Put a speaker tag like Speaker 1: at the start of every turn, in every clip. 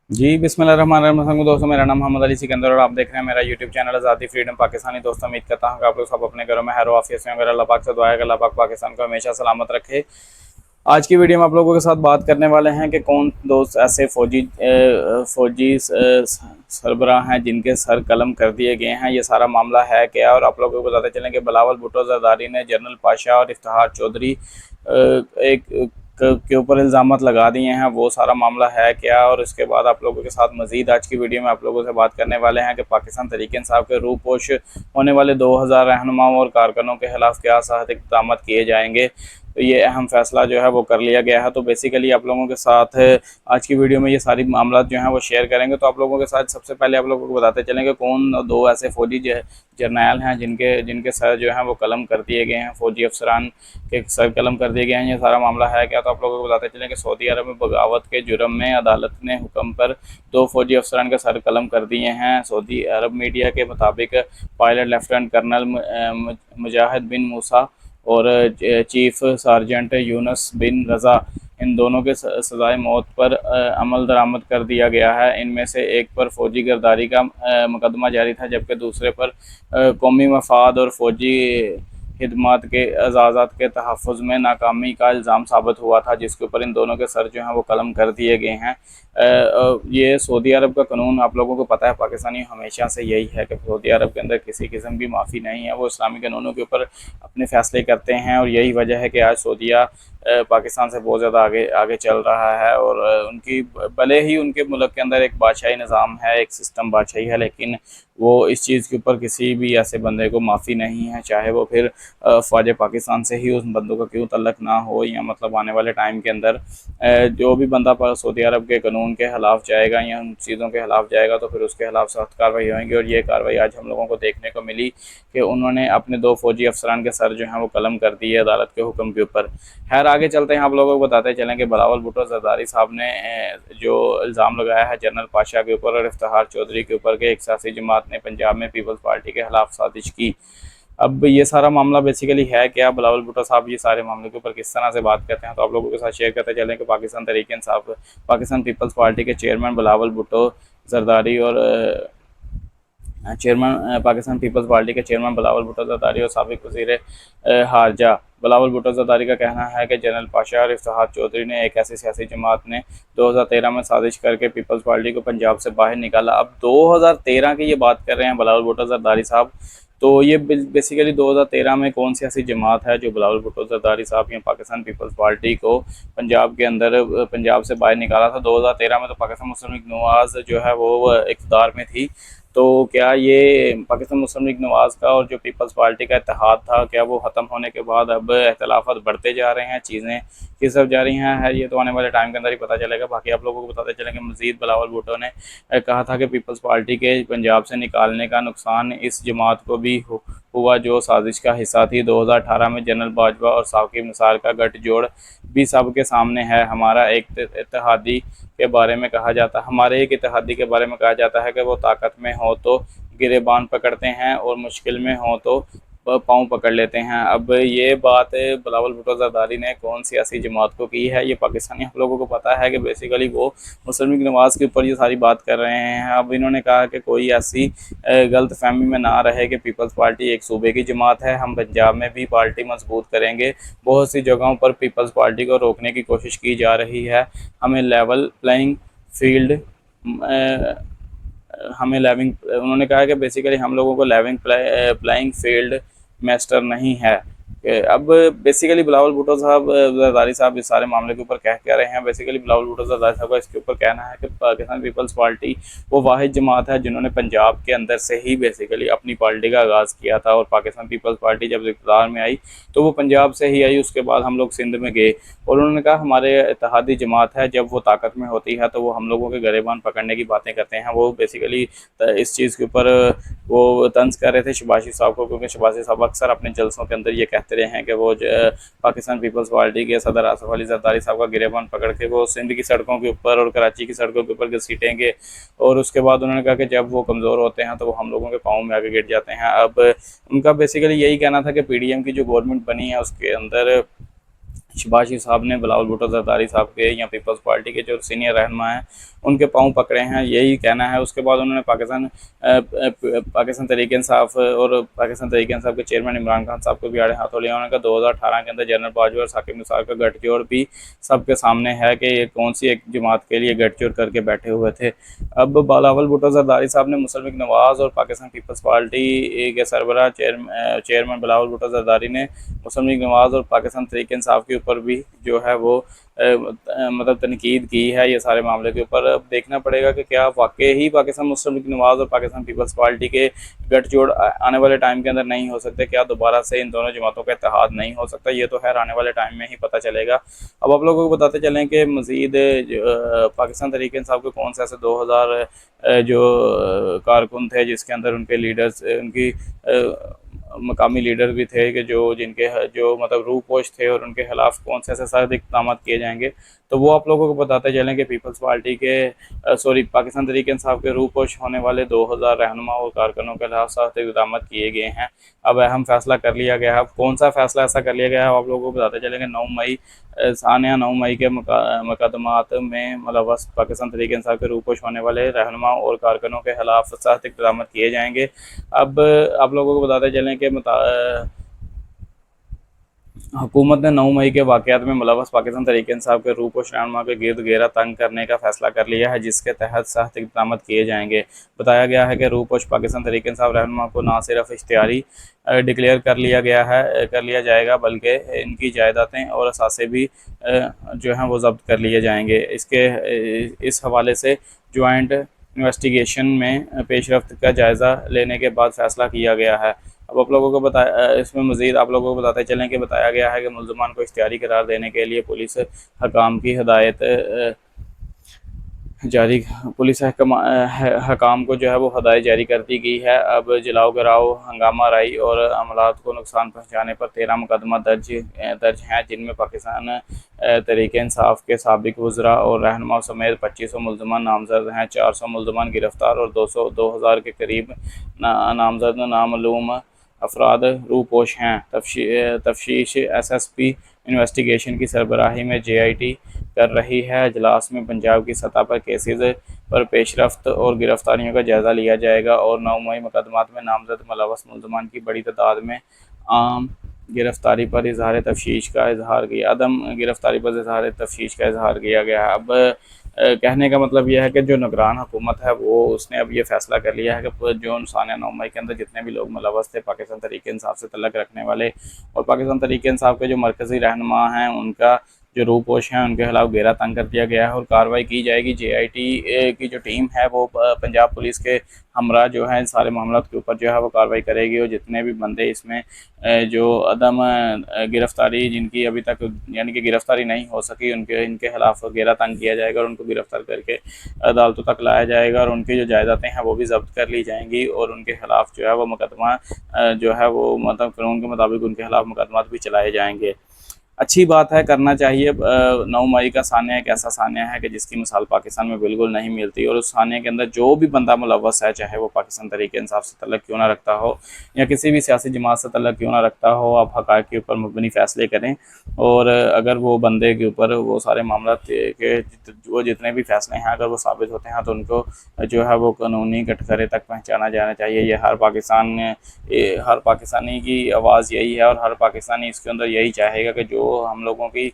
Speaker 1: जी बिस्मिल्लाहिर्रहमानिर्रहीम दोस्तों, मेरा नाम मोहम्मद अली सिकंदर और आप देख रहे हैं मेरा यूट्यूब चैनल आज़ादी फ्रीडम पाकिस्तानी। दोस्तों, उम्मीद करता हूं कि आप लोग सब अपने घरों में खैर आफियत से होंगे। अल्लाह पाक से दुआ है कि अल्लाह पाक पाकिस्तान को हमेशा सलामत रखे। आज की वीडियो में आप लोगों के साथ बात करने वाले हैं कि कौन दोस्त ऐसे फौजी सरबराह हैं जिनके सर कलम कर दिए गए हैं। ये सारा मामला है क्या, और आप लोगों को बताते चलें कि बिलावल भुट्टो जरदारी ने जनरल पाशा और इफ्तिखार चौधरी एक के ऊपर इल्ज़ामात लगा दिए हैं। वो सारा मामला है क्या, और उसके बाद आप लोगों के साथ मजीद आज की वीडियो में आप लोगों से बात करने वाले हैं कि पाकिस्तान तहरीक इंसाफ के रूपोश होने वाले 2000 रहनुमाओं और कारकुनों के खिलाफ क्या सख्त इक़दाम किए जाएंगे। तो ये अहम फैसला जो है वो कर लिया गया है। तो बेसिकली आप लोगों के साथ आज की वीडियो में ये सारी मामला जो हैं वो शेयर करेंगे। तो आप लोगों के साथ सबसे पहले आप लोगों को बताते चलेंगे कौन दो ऐसे फौजी जर्नैल हैं जिनके जिनके सर जो हैं वो कलम कर दिए गए हैं, फौजी अफसरान के सर कलम कर दिए गए हैं। ये सारा मामला है क्या, तो आप लोगों को बताते चलें कि सऊदी अरब में बगावत के जुर्म में अदालत ने हुक्म पर दो फौजी अफसरान के सर कलम कर दिए हैं। सऊदी अरब मीडिया के मुताबिक पायलट लेफ्टिनेंट कर्नल मुजाहिद बिन मूसा और चीफ सार्जेंट यूनस बिन रज़ा, इन दोनों के सज़ाए मौत पर अमल दरामद कर दिया गया है। इनमें से एक पर फौजी गिरदारी का मुकदमा जारी था, जबकि दूसरे पर कौमी मफाद और फौजी खिदमत के एजाज़ात के तहफ़्फ़ुज़ में नाकामी का इल्ज़ाम साबित हुआ था, जिसके ऊपर इन दोनों के सर जो हैं वो कलम कर दिए गए हैं। ये सऊदी अरब का कानून आप लोगों को पता है, पाकिस्तानी हमेशा से यही है कि सऊदी अरब के अंदर किसी किस्म की माफ़ी नहीं है। वो इस्लामी कानूनों के ऊपर अपने फ़ैसले करते हैं, और यही वजह है कि आज सऊदीया पाकिस्तान से बहुत ज़्यादा आगे आगे चल रहा है। और उनकी भले ही उनके मुल्क के अंदर एक बादशाही निज़ाम है, एक सिस्टम बादशाही है, लेकिन वो इस चीज़ के ऊपर किसी भी ऐसे बंदे को माफ़ी नहीं है, चाहे वो फिर फ़ौज पाकिस्तान से ही उस बंदों का क्यों तल्लक ना हो, या मतलब आने वाले टाइम के अंदर जो भी बंदा पर सऊदी अरब के कानून के ख़िलाफ़ जाएगा या उन चीज़ों के ख़िलाफ़ जाएगा तो फिर उसके खिलाफ़ सख्त कार्रवाई होगी। और ये कार्रवाई आज हम लोगों को देखने को मिली कि उन्होंने अपने दो फौजी अफसरान के सर जो हैं वो कलम कर दिए अदालत के हुक्म के ऊपर। खैर आगे चलते हैं, आप लोगों को बताते चलें कि बिलावल भुट्टो जरदारी साहब ने जो इल्ज़ाम लगाया है जनरल पाशा के ऊपर और इफ्तिखार चौधरी के ऊपर के एक सियासी जमात ने पंजाब में पीपल्स पार्टी के खिलाफ साजिश की। अब ये सारा मामला बेसिकली है क्या, बिलावल भुट्टो साहब ये सारे मामले के ऊपर किस तरह से बात करते हैं, तो आप लोगों के साथ शेयर करते चलें कि पाकिस्तान तहरीक इंसाफ पाकिस्तान पीपल्स पार्टी के चेयरमैन बिलावल भुट्टो जरदारी और पाकिस्तान पीपल्स पार्टी के चेयरमैन बिलावल भुट्टो जरदारी और साबिक वज़ीर हारजा बिलावल भुट्टो जरदारी का कहना है कि जनरल पाशा और इफ्तिखार चौधरी ने एक ऐसी सियासी जमात ने 2013 में साजिश करके पीपल्स पार्टी को पंजाब से बाहर निकाला। अब 2013 की ये बात कर रहे हैं बिलावल भुट्टो जरदारी साहब। तो ये बेसिकली 2013 में कौन सी ऐसी जमात है जो बिलावल भुट्टो जरदारी साहब या पाकिस्तान पीपल्स पार्टी को पंजाब के अंदर पंजाब से बाहर निकाला था। 2013 में तो पाकिस्तान मुस्लिम लीग नवाज़ जो है वो इक़्तिदार में थी। तो क्या ये पाकिस्तान मुस्लिम लीग नवाज़ का और जो पीपल्स पार्टी का इत्तेहाद था, क्या वो ख़त्म होने के बाद अब इख्तिलाफ़ात बढ़ते जा रहे हैं, चीज़ें किस तरफ जा रही हैं, है ये तो आने वाले टाइम के अंदर ही पता चलेगा। बाकी आप लोगों को बताते चलेंगे मज़ीद बिलावल भुट्टो ने कहा था कि पीपल्स पार्टी के पंजाब से निकालने का नुकसान इस जमात को भी हुआ जो साजिश का हिस्सा थी। 2018 में जनरल बाजवा और साकिब निसार का गठजोड़ भी सबके सामने है। हमारे एक इत्तेहादी के बारे में कहा जाता है कि वो ताकत में हो तो गिरेबान पकड़ते हैं और मुश्किल में हो तो पाँव पकड़ लेते हैं। अब ये बात बिलावल भुट्टो जरदारी ने कौन सियासी जमात को की है, ये पाकिस्तानी आप लोगों को पता है कि बेसिकली वो मुस्लिम लीग नवाज़ के ऊपर ये सारी बात कर रहे हैं। अब इन्होंने कहा कि कोई ऐसी गलत फहमी में ना रहे कि पीपल्स पार्टी एक सूबे की जमात है, हम पंजाब में भी पार्टी मजबूत करेंगे। बहुत सी जगहों पर पीपल्स पार्टी को रोकने की कोशिश की जा रही है। हमें लेवल प्लेइंग फील्ड उन्होंने कहा कि बेसिकली हम लोगों को प्लेइंग फील्ड मास्टर नहीं है। अब बेसिकली बिलावल भुट्टो साहब जरदारी साहब इस सारे मामले के ऊपर कह रहे हैं। बेसिकली बिलावल भुट्टो जरदारी साहब का इसके ऊपर कहना है कि पाकिस्तान पीपल्स पार्टी वो वाहिद जमात है जिन्होंने पंजाब के अंदर से ही बेसिकली अपनी पार्टी का आगाज़ किया था। और पाकिस्तान पीपल्स पार्टी जब इक़्तिदार में आई तो वो पंजाब से ही आई, उसके बाद हम लोग सिंध में गए। और उन्होंने कहा हमारे इत्तेहादी जमात है, जब वो ताकत में होती है तो वो हम लोगों के गरेबान पकड़ने की बातें करते हैं। वो बेसिकली इस चीज़ के ऊपर वो तंज कर रहे थे शबाशी साहब को, क्योंकि शबाशी साहब अक्सर अपने जलसों के अंदर ये कहते रहे हैं कि वो पाकिस्तान पीपल्स पार्टी के सदर आसफ अली जरदारी साहब का गिरेबान पकड़ के वो सिंध की सड़कों के ऊपर और कराची की सड़कों के ऊपर घसीटेंगे। और उसके बाद उन्होंने कहा कि जब वो कमज़ोर होते हैं तो वो हम लोगों के पाँव में आगे गिर जाते हैं। अब उनका बेसिकली यही कहना था कि PDM की जो गवर्नमेंट बनी है उसके अंदर शहबाज शरीफ साहब ने बिलावल भुट्टो जरदारी साहब के या पीपल्स पार्टी के जो सीनियर रहनुमा हैं उनके पाँव पकड़े हैं, यही कहना है। उसके बाद उन्होंने पाकिस्तान तहरीक इंसाफ और पाकिस्तान तहरीक इंसाफ के चेयरमैन इमरान खान साहब को भी आड़े हाथों लिया। उन्होंने कहा 2018 के अंदर जनरल बाजवा और साकिब निसार का गठजोड़ भी सबके सामने है कि ये कौन सी एक जमात के लिए गठजोड़ करके बैठे हुए थे। अब बिलावल भुट्टो जरदारी साहब ने मुस्लिम लीग नवाज़ और पाकिस्तान पीपल्स पार्टी के सरबराह चेयरमैन बिलावल भुट्टो जरदारी ने मुस्लिम लीग नवाज़ और पाकिस्तान तहरीक इंसाफ के ऊपर भी जो है वो मतलब तनकीद की है ये सारे मामले के ऊपर। अब देखना पड़ेगा कि क्या वाकई ही पाकिस्तान मुस्लिम लीग नवाज़ और पाकिस्तान पीपल्स पार्टी के गठजोड़ आने वाले टाइम के अंदर नहीं हो सकते, क्या दोबारा से इन दोनों जमातों का इत्तेहाद नहीं हो सकता, ये तो खैर आने वाले टाइम में ही पता चलेगा। अब आप लोगों को बताते चलें कि मज़ीद पाकिस्तान तहरीक इंसाफ के कौन से ऐसे 2000 जो कारकुन थे जिसके अंदर उनके लीडर्स उनकी मकामी लीडर भी थे कि जो मतलब रूपोश थे और उनके खिलाफ कौन से ऐसे सख्त इक़दाम किए जाएंगे, तो वो आप लोगों को बताते चलें कि पीपल्स पार्टी के पाकिस्तान तहरीक इंसाफ के रूपोश होने वाले 2000 रहनुमा और कारकुनों के खिलाफ सख्त इक़दाम किए गए हैं। अब अहम फैसला कर लिया गया है। अब कौन सा फैसला ऐसा कर लिया गया है आप लोगों को बताते चलेंगे। 9 मई के मुकदमात में मुलव्वस पाकिस्तान तहरीक इंसाफ के रूपोश होने वाले रहनुमा और कारकुनों के खिलाफ सख्त इक़दाम किए जाएंगे। अब आप लोगों को बताते चलें कि हुकूमत ने 9 मई के वाक़यात में मुलव्वस पाकिस्तान तहरीक इंसाफ के रूपोश रहनुमा के गिर्द घेरा तंग करने का फैसला कर लिया है, जिसके तहत सख्त इक़दाम किए जाएंगे। बताया गया है कि रूपोश पाकिस्तान तहरीक इंसाफ रहनुमा को न सिर्फ इख्तियारी डिक्लेयर कर लिया जाएगा, बल्कि इनकी जायदादें और असासे भी जो हैं वो जब्त कर लिए जाएंगे। इस हवाले से जॉइंट इन्वेस्टिगेशन में पेशरफ्त का जायज़ा लेने के बाद फैसला किया गया है। अब आप लोगों को इसमें मज़ीद आप लोगों को बताते चलें कि बताया गया है कि मुल्ज़मान को इख्तियारी करार देने के लिए पुलिस हकाम की हदायत जारी पुलिस हकाम को जो है वो हदायत जारी कर दी गई है। अब जलाओ गिराओ, हंगामा राई और अमलात को नुकसान पहुँचाने पर 13 मुकदमा दर्ज हैं, जिनमें पाकिस्तान तहरीक इंसाफ के साबिक वज़रा और रहनुमा समेत 2500 मुल्ज़मान नामजद हैं। 400 मुल्ज़मान गिरफ्तार और 2000 के करीब नामजद नामालूम अफराद रूपोश हैं। तफ्तीश SSP इन्वेस्टिगेशन की सरबराही में JIT कर रही है। इजलास में पंजाब की सतह पर केसेज पर पेशरफ्त और गिरफ्तारियों का जायज़ा लिया जाएगा और 9 मई मुकदमात में नामजद मुलव्वस मुल्ज़मान की बड़ी तादाद में आम गिरफ्तारी पर इजहार तफ्तीश का इजहार किया गया है। अब कहने का मतलब यह है कि जो निगरान हुकूमत है वो उसने अब ये फैसला कर लिया है कि जो सानिया 9 मई के अंदर जितने भी लोग मुलव्वस थे पाकिस्तान तहरीक इंसाफ से तल्लुक़ रखने वाले और पाकिस्तान तहरीक इंसाफ के जो मरकज़ी रहनुमा हैं उनका जो रूपोश हैं उनके खिलाफ घेरा तंग कर दिया गया है और कार्रवाई की जाएगी। JIT की जो टीम है वो पंजाब पुलिस के हमरा जो है सारे मामलों के ऊपर जो है वो कार्रवाई करेगी और जितने भी बंदे इसमें जो अदम गिरफ्तारी जिनकी अभी तक यानी कि गिरफ्तारी नहीं हो सकी इनके खिलाफ घेरा तंग किया जाएगा और उनको गिरफ्तार करके अदालतों तक लाया जाएगा और उनकी जो जायदादें हैं वो भी जब्त कर ली जाएंगी और उनके खिलाफ जो है वो मुकदमा जो है वो मतलब कानून के मुताबिक उनके खिलाफ मुकदमा भी चलाए जाएंगे। अच्छी बात है, करना चाहिए। 9 मई का सानिया एक ऐसा सानिया है कि जिसकी मिसाल पाकिस्तान में बिल्कुल नहीं मिलती और उस सानिया के अंदर जो भी बंदा मुलव्वस है, चाहे वो पाकिस्तान तहरीक इंसाफ से तल्लुक़ क्यों ना रखता हो या किसी भी सियासी जमात से तल्लुक़ क्यों ना रखता हो, आप हक़ाइक़ के ऊपर मबनी फ़ैसले करें और अगर वो बंदे के ऊपर वो सारे मामला के वो जितने भी फ़ैसले हैं अगर वो साबित होते हैं तो उनको जो है वो कानूनी कटघरे तक पहुँचाना जाना चाहिए। ये हर पाकिस्तानी की आवाज़ यही है और हर पाकिस्तानी इसके अंदर यही चाहेगा कि जो हम लोगों की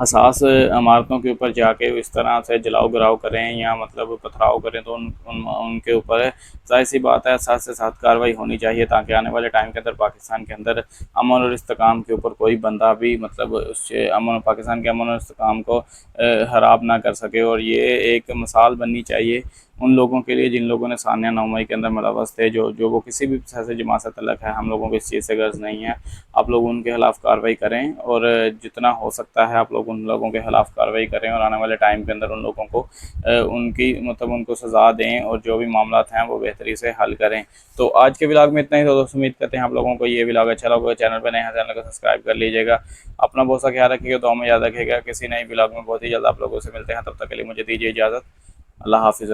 Speaker 1: हसास इमारतों के ऊपर जाके इस तरह से जलाओ गिराव करें या मतलब पथराव करें तो उनके ऊपर जाहिर सी बात है साथ से साथ कार्रवाई होनी चाहिए ताकि आने वाले टाइम के अंदर पाकिस्तान के अंदर अमन और इस्तेकाम के ऊपर कोई बंदा भी मतलब उससे पाकिस्तान के अमन और इस्तेकाम को ख़राब ना कर सके। और ये एक मिसाल बननी चाहिए उन लोगों के लिए जिन लोगों ने सानिया 9 मई के अंदर मुलव्वस थे, जो वो किसी भी सियासी जमात से तल्लुक़ है। हम लोगों को इस चीज़ से गर्ज नहीं है, आप लोग उनके खिलाफ़ कार्रवाई करें और जितना हो सकता है आप लोग उन लोगों के खिलाफ़ कार्रवाई करें और आने वाले टाइम के अंदर उन लोगों को उनको सज़ा दें और जो भी मामला हैं वो बेहतरी से हल करें। तो आज के व्लॉग में इतना ही। तो दोस्तों उम्मीद करते हैं आप लोगों को ये व्लॉग अच्छा लगा। चैनल पर नए हैं, चैनल को सब्सक्राइब कर लीजिएगा। अपना बहुत सा ख्याल रखिएगा, दुआ में याद रखिएगा। किसी नए व्लॉग में बहुत ही जल्द आप लोगों से मिलते हैं, तब तक के लिए मुझे दीजिए इजाज़त। अल्लाह हाफ़िज़।